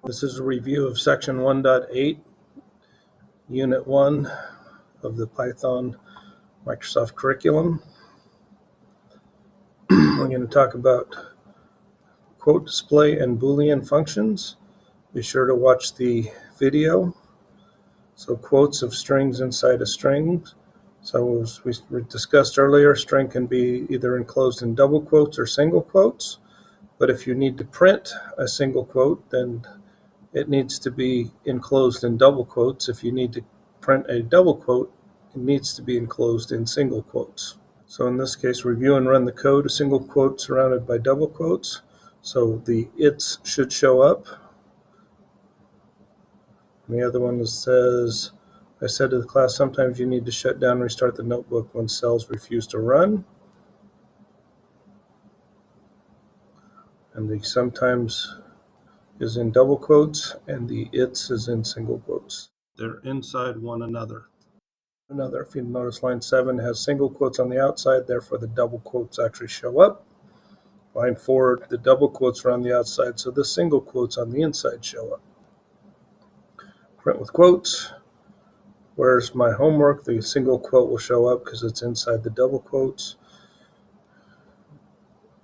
This is a review of section 1.8, unit 1 of the Python Microsoft curriculum. We're going to talk about quote display and Boolean functions. Be sure to watch the video. So quotes of strings inside a string. So as we discussed earlier, string can be either enclosed in double quotes or single quotes. But if you need to print a single quote, then it needs to be enclosed in double quotes. If you need to print a double quote, it needs to be enclosed in single quotes. So in this case, review and run the code, a single quote surrounded by double quotes. So the its should show up. And the other one says, I said to the class, sometimes you need to shut down and restart the notebook when cells refuse to run. And the sometimes is in double quotes, and the its is in single quotes. They're inside one another. If you notice, line 7 has single quotes on the outside, therefore the double quotes actually show up. Line 4, the double quotes are on the outside, so the single quotes on the inside show up. Print with quotes. Where's my homework? The single quote will show up because it's inside the double quotes.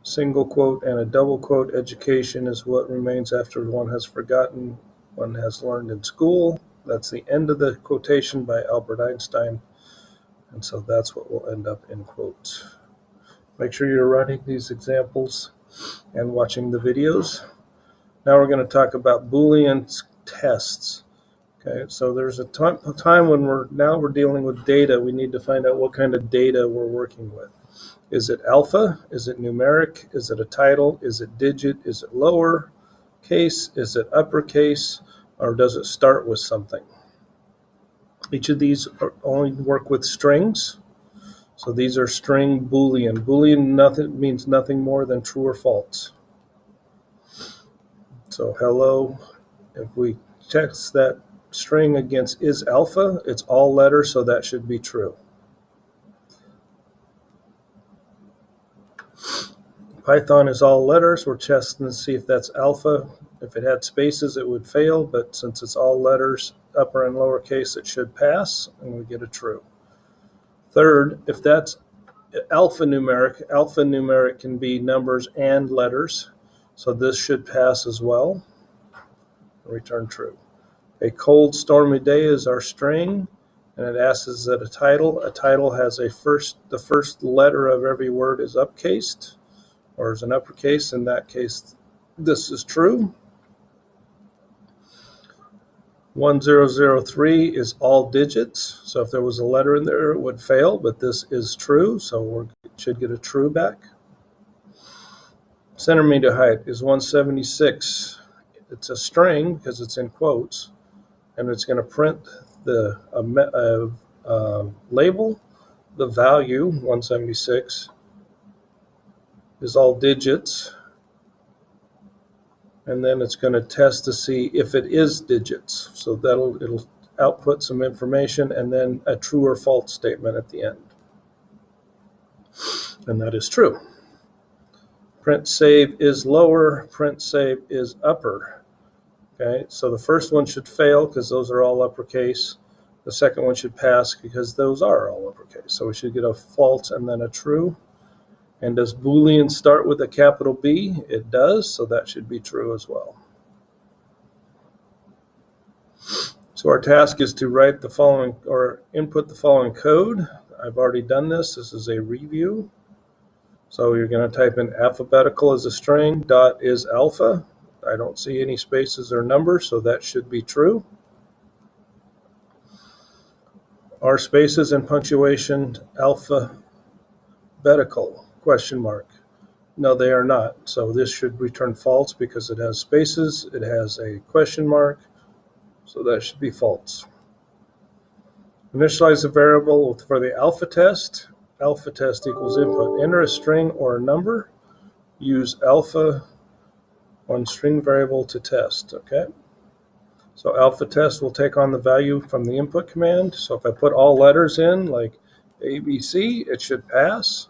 Single quote and a double quote. Education is what remains after one has forgotten, one has learned in school. That's the end of the quotation by Albert Einstein. And so that's what will end up in quotes. Make sure you're writing these examples and watching the videos. Now we're going to talk about Boolean tests. Okay, so there's a time when we're dealing with data. We need to find out what kind of data we're working with. Is it alpha? Is it numeric? Is it a title? Is it digit? Is it lower case? Is it uppercase? Or does it start with something? Each of these only work with strings. So these are string Boolean. Boolean means nothing more than true or false. So hello, if we test that string against is alpha, it's all letters, so that should be true. Python is all letters. We're testing to see if that's alpha. If it had spaces, it would fail, but since it's all letters, upper and lower case, it should pass, and we get a true. Third, if that's alphanumeric can be numbers and letters, so this should pass as well. Return true. A cold, stormy day is our string, and it asks, is that a title? A title has the first letter of every word is upcased, or is an uppercase. In that case, this is true. 1003 is all digits, so if there was a letter in there, it would fail, but this is true, so we should get a true back. Centimeter height is 176. It's a string because it's in quotes, and it's going to print the label. The value, 176, is all digits, and then it's going to test to see if it is digits. So it'll output some information and then a true or false statement at the end. And that is true. Print save is lower, print save is upper. Okay, so the first one should fail because those are all uppercase. The second one should pass because those are all uppercase. So we should get a false and then a true. And does Boolean start with a capital B? It does, so that should be true as well. So our task is to write the following, or input the following code. I've already done this. This is a review. So you're going to type in alphabetical as a string, dot is alpha. I don't see any spaces or numbers, so that should be true. Are spaces and punctuation alphabetical? Question mark. No, they are not. So this should return false because it has spaces, it has a question mark, so that should be false. Initialize a variable for the alpha test. Alpha test equals input. Enter a string or a number. Use alpha on string variable to test. Okay. So alpha test will take on the value from the input command. So if I put all letters in, like ABC, it should pass.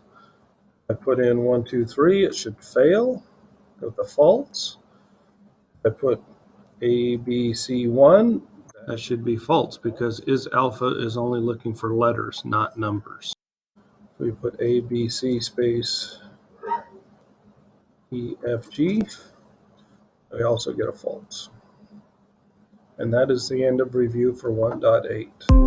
I put in 1, 2, 3, it should fail with a false. I put ABC1, that should be false because is alpha is only looking for letters, not numbers. We put ABC space EFG, we also get a false. And that is the end of review for 1.8.